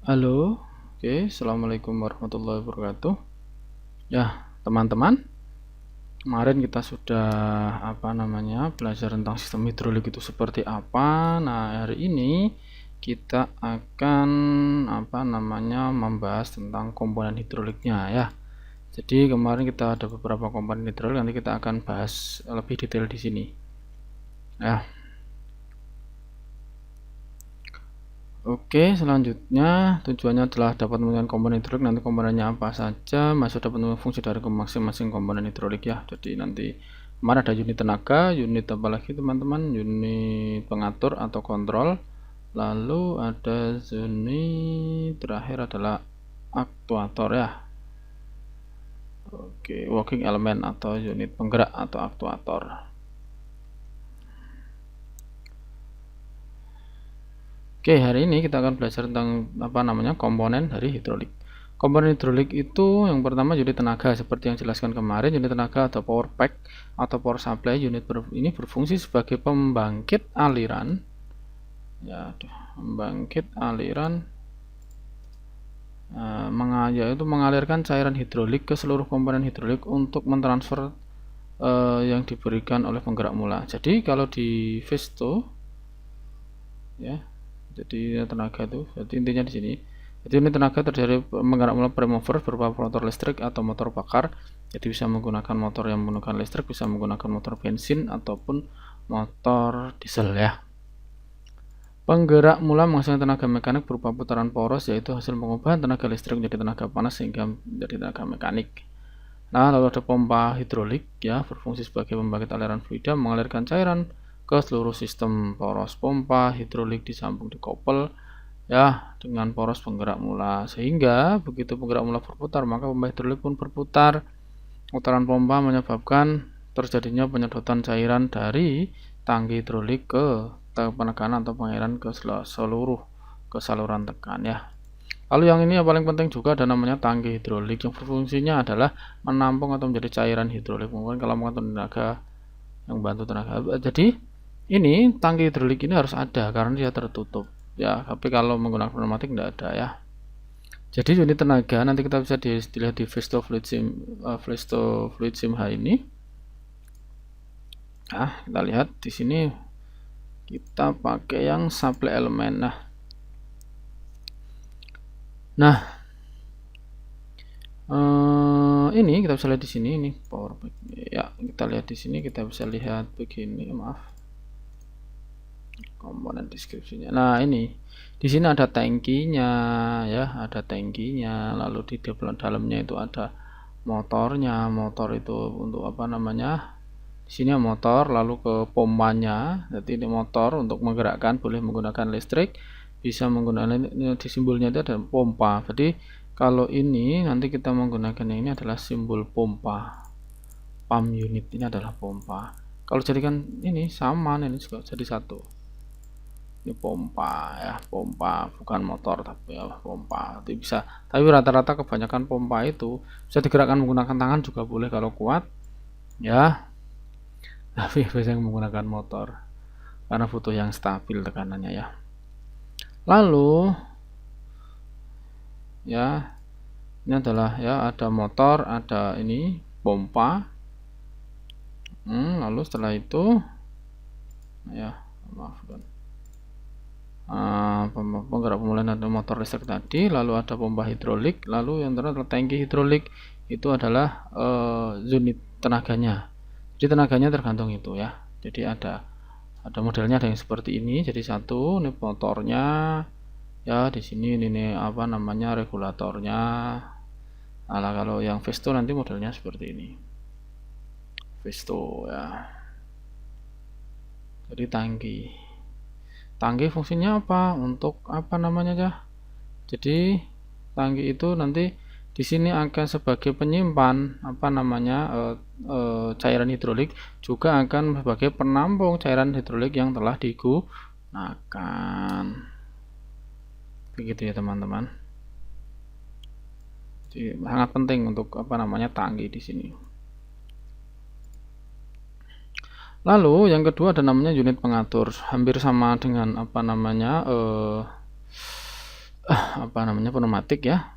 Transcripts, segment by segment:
Halo, oke, assalamualaikum warahmatullahi wabarakatuh. Ya, teman-teman, kemarin kita sudah belajar tentang sistem hidrolik itu seperti apa. Nah, hari ini kita akan membahas tentang komponen hidroliknya ya. Jadi kemarin kita ada beberapa komponen hidrolik, nanti kita akan bahas lebih detail di sini. Ya. Oke, selanjutnya tujuannya adalah dapat menggunakan komponen hidrolik. Nanti komponennya apa saja, masuk dapat menggunakan fungsi dari masing-masing komponen hidrolik ya. Jadi nanti kemarin ada unit tenaga, unit apa lagi teman-teman, unit pengatur atau kontrol, lalu ada unit terakhir adalah aktuator ya. Oke, working element atau unit penggerak atau aktuator. Oke, hari ini kita akan belajar tentang komponen dari hidrolik. Komponen hidrolik itu yang pertama unit tenaga, seperti yang jelaskan kemarin. Unit tenaga atau power pack atau power supply unit ini berfungsi sebagai pembangkit aliran, ya, pembangkit aliran, yaitu mengalirkan cairan hidrolik ke seluruh komponen hidrolik untuk mentransfer yang diberikan oleh penggerak mula. Jadi kalau di Vesto, ya. Jadi tenaga itu, jadi intinya di sini. Jadi unit tenaga terdiri menggerak mula primover berupa motor listrik atau motor bakar. Jadi bisa menggunakan motor yang menggunakan listrik, bisa menggunakan motor bensin ataupun motor diesel ya. Penggerak mula menghasilkan tenaga mekanik berupa putaran poros, yaitu hasil pengubahan tenaga listrik menjadi tenaga panas sehingga menjadi tenaga mekanik. Nah, lalu ada pompa hidrolik ya, berfungsi sebagai pembangkit aliran fluida mengalirkan cairan ke seluruh sistem. Poros pompa hidrolik disambung dikopel ya dengan poros penggerak mula, sehingga begitu penggerak mula berputar maka pompa hidrolik pun berputar. Putaran pompa menyebabkan terjadinya penyedotan cairan dari tangki hidrolik ke penekanan atau pengairan ke seluruh saluran tekan ya. Lalu yang ini yang paling penting juga ada namanya tangki hidrolik yang berfungsinya adalah menampung atau menjadi cairan hidrolik. Mungkin kalau mengatur tenaga yang bantu tenaga. Jadi ini tangki hidrolik ini harus ada karena dia tertutup ya, tapi kalau menggunakan pneumatik tidak ada ya. Jadi unit tenaga nanti kita bisa dilihat di Vesto Fluid Sim H ini. Nah, kita lihat di sini kita pakai yang supply element. Nah, ini kita bisa lihat di sini, ini power pack ya. Kita lihat di sini, kita bisa lihat begini, maaf, komponen deskripsinya. Nah, ini di sini ada tangkinya ya, ada tangkinya, lalu di dalamnya itu ada motornya. Motor itu untuk di sini motor, lalu ke pompanya. Jadi ini motor untuk menggerakkan, boleh menggunakan listrik, bisa menggunakan, ini di simbolnya itu ada pompa. Jadi kalau ini nanti kita menggunakan yang ini adalah simbol pompa, pump unit ini adalah pompa. Kalau jadikan ini sama, ini juga jadi satu. Ini pompa ya, pompa bukan motor tapi ya pompa. Jadi bisa, tapi rata-rata kebanyakan pompa itu bisa digerakkan menggunakan tangan juga boleh kalau kuat ya, tapi biasanya menggunakan motor karena butuh yang stabil tekanannya ya. Lalu ya, ini adalah ya, ada motor, ada ini pompa. Lalu setelah itu ya, maafkan, penggerak pemulihan ada motor listrik tadi, lalu ada pompa hidrolik, lalu yang terakhir adalah tangki hidrolik. Itu adalah unit tenaganya. Jadi tenaganya tergantung itu ya. Jadi ada modelnya, ada yang seperti ini. Jadi satu, ini motornya ya, di sini ini regulatornya. Nah, kalau yang Vesto nanti modelnya seperti ini. Vesto ya. Jadi tangki fungsinya apa? Untuk jadi tangki itu nanti di sini akan sebagai penyimpan cairan hidrolik, juga akan sebagai penampung cairan hidrolik yang telah digunakan. Begitu ya teman-teman. Jadi sangat penting untuk tangki di sini. Lalu yang kedua ada namanya unit pengatur, hampir sama dengan pneumatik ya.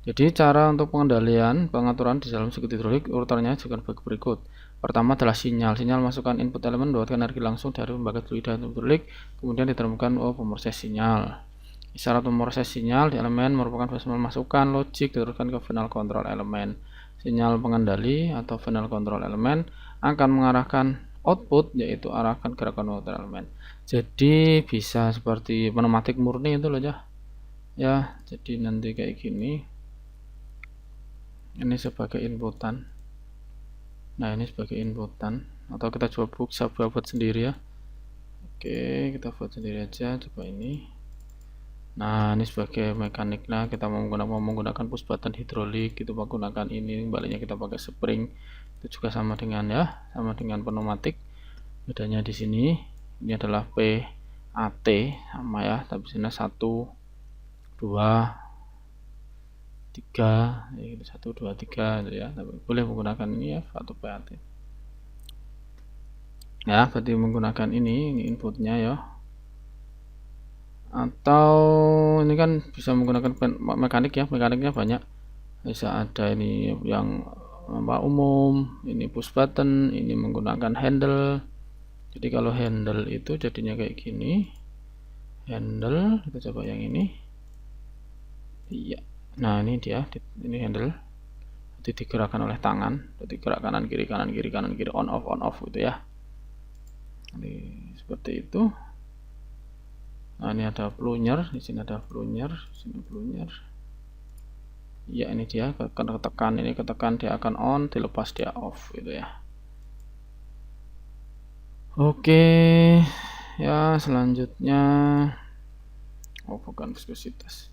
Jadi cara untuk pengendalian pengaturan di dalam sirkuit hidrolik urutannya juga berikut. Pertama adalah sinyal. Sinyal masukkan input elemen mendapatkan energi langsung dari pembangkit fluida hidrolik, kemudian ditemukan pemroses sinyal. Isyarat pemroses sinyal di elemen merupakan decimal masukan logik diteruskan ke final control elemen. Sinyal pengendali atau final control elemen akan mengarahkan output, yaitu arahkan gerakan motor elemen. Jadi bisa seperti pneumatik murni itu loh ya. Jadi nanti kayak gini. Ini sebagai inputan. Nah, ini sebagai inputan, atau kita coba buat sendiri ya. Oke, kita buat sendiri aja, coba ini. Nah, ini sebagai mekaniknya, kita mau menggunakan push button hidrolik, itu menggunakan ini, baliknya kita pakai spring. Itu juga sama dengan pneumatik. Bedanya di sini, ini adalah PAT sama ya, tapi sini 1 2 3 1 2 3 gitu ya. Tapi boleh menggunakan ini ya, atau PAT ya, berarti menggunakan ini inputnya ya, atau ini kan bisa menggunakan mekanik ya. Mekaniknya banyak, bisa ada ini yang umum, ini push button, ini menggunakan handle. Jadi kalau handle itu jadinya kayak gini, handle, kita coba yang ini iya. Nah, ini dia, ini handle, jadi digerakkan oleh tangan, jadi gerak kanan kiri on off gitu ya. Ini seperti itu. Nah, ini ada plunyer, di sini ada plunyer, di sini plunyer. Ya, ini dia, ketekan ini, ketekan dia akan on, dilepas dia off gitu ya. Oke ya, selanjutnya bukan viskositas.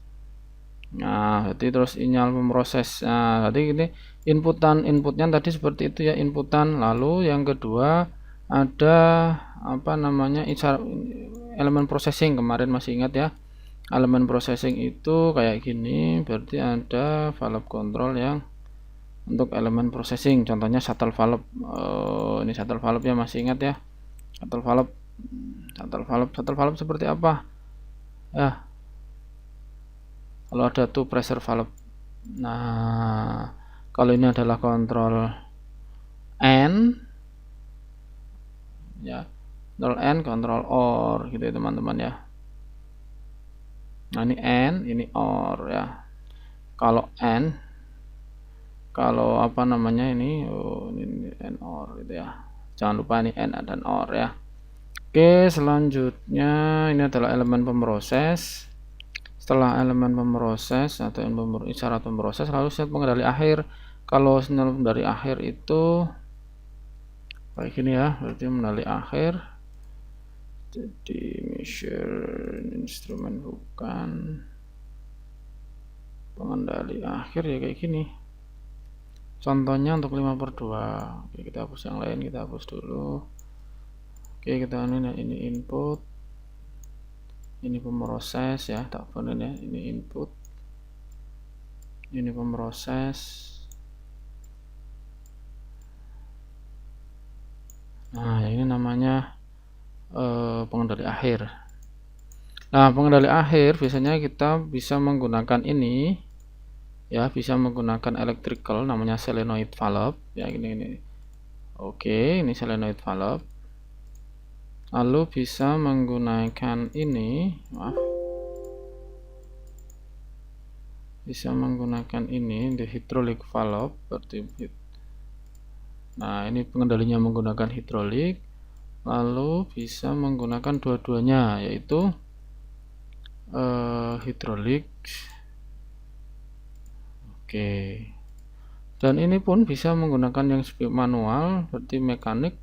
Nah, jadi terus sinyal pemroses. Nah, jadi ini inputnya tadi seperti itu ya, inputan. Lalu yang kedua ada elemen processing. Kemarin masih ingat ya, elemen processing itu kayak gini. Berarti ada valve control yang untuk elemen processing, contohnya shuttle valve. Ini shuttle valve ya, masih ingat ya, shuttle valve seperti apa ya? Kalau ada tuh pressure valve. Nah, kalau ini adalah kontrol N ya, kontrol N, kontrol OR gitu ya teman-teman ya. Nah, ini N, ini OR ya. Kalau N, kalau ini N OR gitu ya. Jangan lupa ini N dan OR ya. Oke, selanjutnya ini adalah elemen pemroses. Setelah elemen pemroses atau isyarat pemroses, lalu set pengendali akhir. Kalau sinyal dari akhir itu kayak gini ya, berarti pengendali akhir. Jadi measure instrumen bukan pengendali akhir ya, kayak gini. Contohnya untuk 5/2. Oke, kita hapus yang lain, kita hapus dulu. Oke, kita ini input, ini pemroses ya, tak benar ya, ini input, ini pemroses. Nah, ini namanya pengendali akhir. Nah, pengendali akhir biasanya kita bisa menggunakan ini ya, bisa menggunakan electrical, namanya solenoid valve ya, ini. Oke, ini solenoid valve. Lalu bisa menggunakan ini, bisa menggunakan ini, the hydraulic valve, berarti. Nah, ini pengendalinya menggunakan hidrolik. Lalu bisa menggunakan dua-duanya, yaitu hidrolik. Oke. Dan ini pun bisa menggunakan yang manual, berarti mekanik.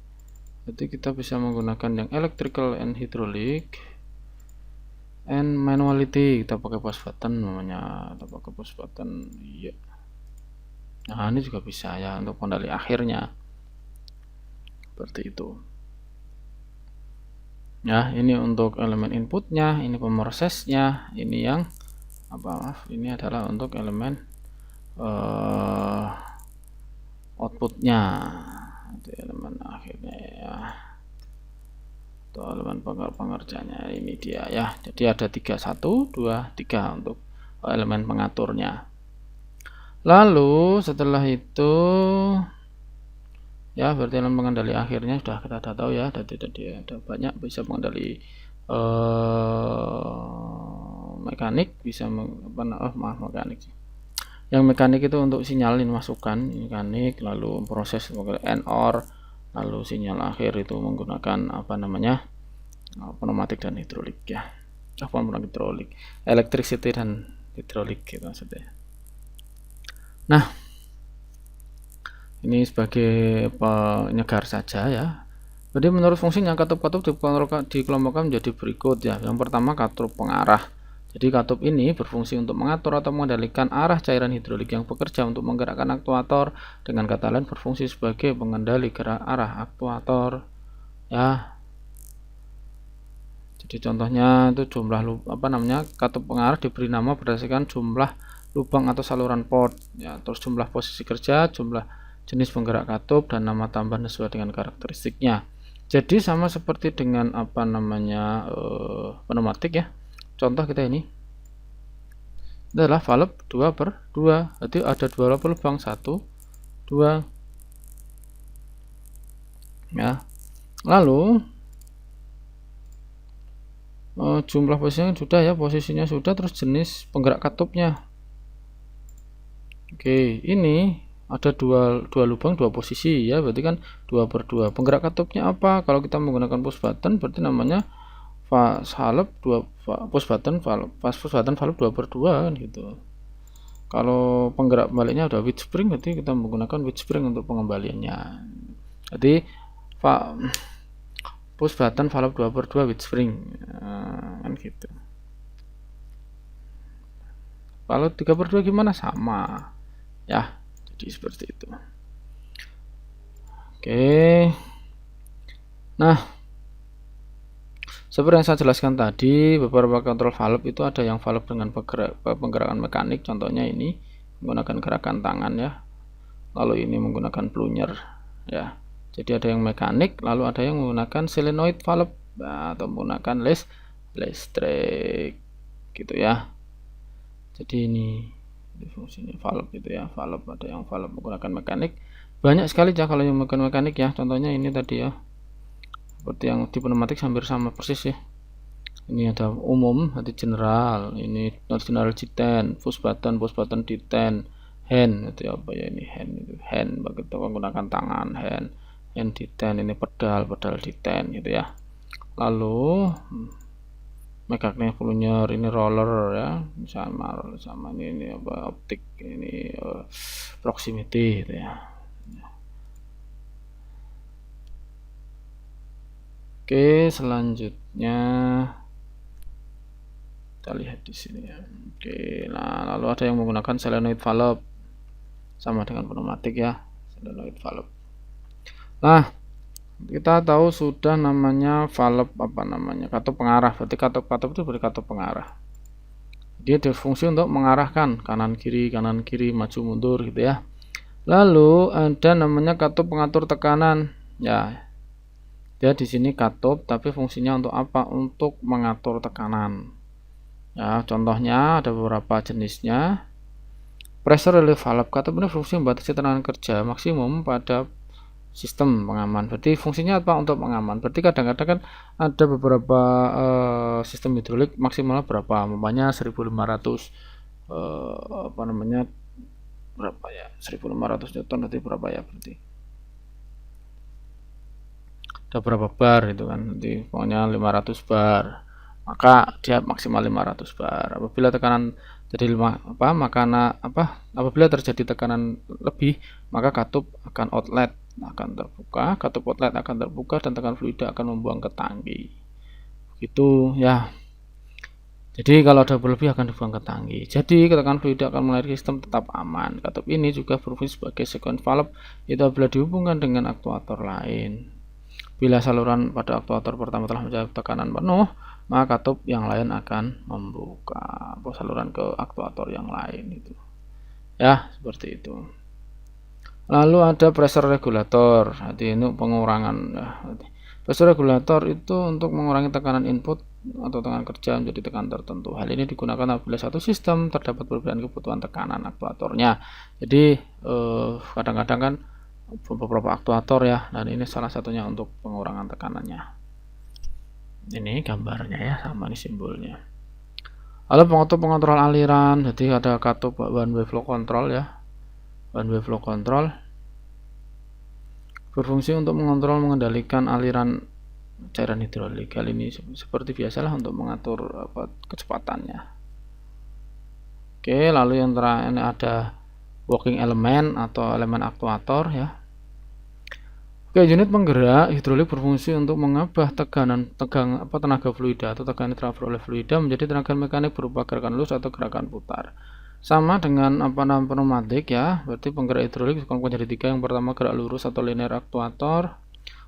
Jadi kita bisa menggunakan yang electrical and hydraulic and manuality. Kita pakai push button namanya, kita pakai push button. Iya. Nah, ini juga bisa ya untuk pengendali akhirnya. Seperti itu. Ya, ini untuk elemen inputnya, ini pemrosesnya, ini yang ini adalah untuk elemen outputnya. Itu elemen akhirnya ya, atau elemen pengerjanya, ini dia ya. Jadi ada 3 1 2 3 untuk elemen pengaturnya. Lalu setelah itu ya berarti elemen pengendali akhirnya sudah kita tahu ya, ada banyak, bisa pengendali mekanik, bisa mekanik. Yang mekanik itu untuk sinyalin masukan mekanik, lalu proses and or, lalu sinyal akhir itu menggunakan apa namanya, pneumatik dan hidrolik ya, hidrolik, electricity dan hidrolik gitu maksudnya. Nah, ini sebagai penyegar saja ya. Jadi menurut fungsinya katup-katup dikelompokkan menjadi berikut ya. Yang pertama katup pengarah. Jadi katup ini berfungsi untuk mengatur atau mengendalikan arah cairan hidrolik yang bekerja untuk menggerakkan aktuator. Dengan kata lain berfungsi sebagai pengendali gerak arah aktuator ya. Jadi contohnya itu jumlah katup pengarah diberi nama berdasarkan jumlah lubang atau saluran port ya, terus jumlah posisi kerja, jumlah jenis penggerak katup, dan nama tambahan sesuai dengan karakteristiknya. Jadi sama seperti dengan pneumatik ya. Contoh kita ini adalah valve 2/2, jadi ada 2 lubang, 1, 2 ya. Lalu jumlah posisinya sudah ya, posisinya sudah, terus jenis penggerak katupnya. Oke, ini ada dua lubang, 2 posisi ya, berarti kan 2/2. Penggerak katupnya apa? Kalau kita menggunakan push button berarti namanya valve push button valve 2/2 kan gitu. Kalau penggerak baliknya udah with spring, berarti kita menggunakan with spring untuk pengembaliannya. Jadi push button valve 2/2 with spring kan gitu. Kalau 3/2 gimana? Sama ya, jadi seperti itu. Oke, nah seperti yang saya jelaskan tadi, beberapa kontrol valve itu ada yang valve dengan penggerakan mekanik, contohnya ini menggunakan gerakan tangan ya, lalu ini menggunakan plunyer ya. Jadi ada yang mekanik, lalu ada yang menggunakan solenoid valve atau menggunakan listrik gitu ya. Jadi ini fungsinya valve gitu ya, valve, ada yang valve menggunakan mekanik, banyak sekali ya kalau yang menggunakan mekanik ya. Contohnya ini tadi ya, seperti yang di pneumatik hampir sama persis ya. Ini ada umum, ada general, ini general G10, push button D10, hand itu apa ya, ini hand begitu menggunakan tangan, hand D10, ini pedal D10 gitu ya. Lalu mekaniknya plunyer, ini roller ya, sama ini apa, optik, ini proximity gitu ya. Oke, selanjutnya kita lihat di sini ya. Oke, nah lalu ada yang menggunakan solenoid valve, sama dengan pneumatik ya, solenoid valve. Nah, kita tahu sudah namanya valve katup pengarah, berarti katup itu katup pengarah. Dia berfungsi untuk mengarahkan kanan kiri, maju mundur gitu ya. Lalu ada namanya katup pengatur tekanan ya. Dia di sini katup, tapi fungsinya untuk apa? Untuk mengatur tekanan. Ya, contohnya ada beberapa jenisnya. Pressure relief valve, katup ini fungsi membatasi tekanan kerja maksimum pada sistem pengaman. Berarti fungsinya apa? Untuk mengaman. Berarti kadang-kadang kan ada beberapa sistem hidrolik maksimalnya berapa? Umpamanya 1500 berapa ya? 1500 Newton berarti berapa ya berarti? Ada berapa bar itu kan, nanti pokoknya 500 bar, maka dia maksimal 500 bar. Apabila tekanan jadi apabila terjadi tekanan lebih, maka katup akan terbuka, katup outlet akan terbuka, dan tekanan fluida akan membuang ke tangki gitu ya. Jadi kalau ada berlebih akan dibuang ke tangki. Jadi tekanan fluida akan mengalir sistem tetap aman. Katup ini juga berfungsi sebagai second valve, itu apabila dihubungkan dengan aktuator lain. Bila saluran pada aktuator pertama telah mencapai tekanan penuh, maka katup yang lain akan membuka saluran ke aktuator yang lain itu. Ya, seperti itu. Lalu ada pressure regulator. Jadi ini pengurangan. Pressure regulator itu untuk mengurangi tekanan input atau tekanan kerja menjadi tekanan tertentu. Hal ini digunakan apabila satu sistem terdapat perbedaan kebutuhan tekanan aktuatornya. Jadi kadang-kadang kan beberapa aktuator ya, dan ini salah satunya untuk pengurangan tekanannya. Ini gambarnya ya, sama ini simbolnya. Lalu pengontrol aliran, jadi ada katup one way flow control ya. One way flow control berfungsi untuk mengendalikan aliran cairan hidrolik. Kali ini seperti biasalah untuk mengatur kecepatannya. Oke, lalu yang terakhir ini ada working element atau elemen aktuator ya. Oke, unit penggerak hidrolik berfungsi untuk mengubah tenaga fluida atau tekanan transfer oleh fluida menjadi tenaga mekanik berupa gerakan lurus atau gerakan putar. Sama dengan pneumatik ya, berarti penggerak hidrolik dikelompokkan jadi tiga. Yang pertama gerak lurus atau linear aktuator,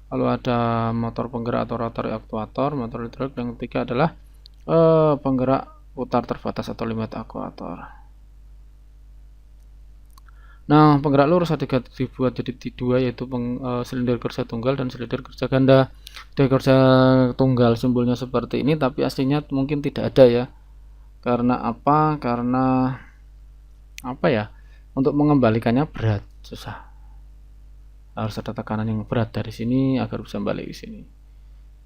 lalu ada motor penggerak atau rotary aktuator, motor hidrolik, dan yang ketiga adalah penggerak putar terbatas atau limit aktuator. Nah, penggerak lurus dibuat jadi dua, yaitu silinder kerja tunggal dan silinder kerja ganda. Silinder kerja tunggal simbolnya seperti ini, tapi aslinya mungkin tidak ada ya. Karena apa? Karena apa ya, untuk mengembalikannya berat, susah, harus ada tekanan yang berat dari sini agar bisa balik ke sini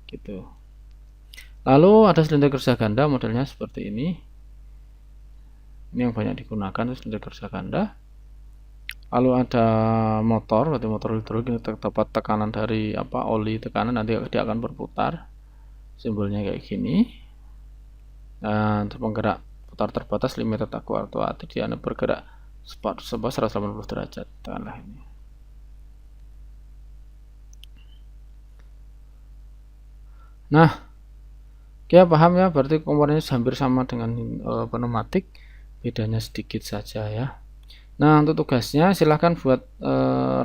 gitu. Lalu ada silinder kerja ganda, modelnya seperti ini yang banyak digunakan, silinder kerja ganda. Lalu ada motor, berarti motor hidrolik ini terdapat tekanan dari oli tekanan, nanti dia akan berputar, simbolnya kayak gini. Dan penggerak putar terbatas limited aktuator, dia bergerak 180 derajat, tekanlah ini. Nah, kita paham ya, berarti komponennya hampir sama dengan pneumatik, bedanya sedikit saja ya. Nah, untuk tugasnya silahkan buat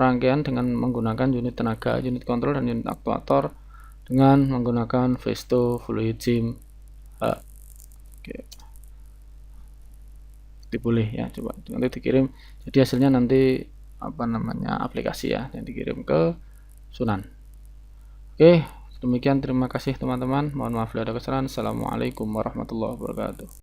rangkaian dengan menggunakan unit tenaga, unit kontrol, dan unit aktuator dengan menggunakan Festo Fluid Sim. Oke. Boleh ya, coba nanti dikirim, jadi hasilnya nanti aplikasi ya yang dikirim ke Sunan. Oke, demikian, terima kasih teman-teman, mohon maaf bila ada kesalahan. Assalamualaikum warahmatullahi wabarakatuh.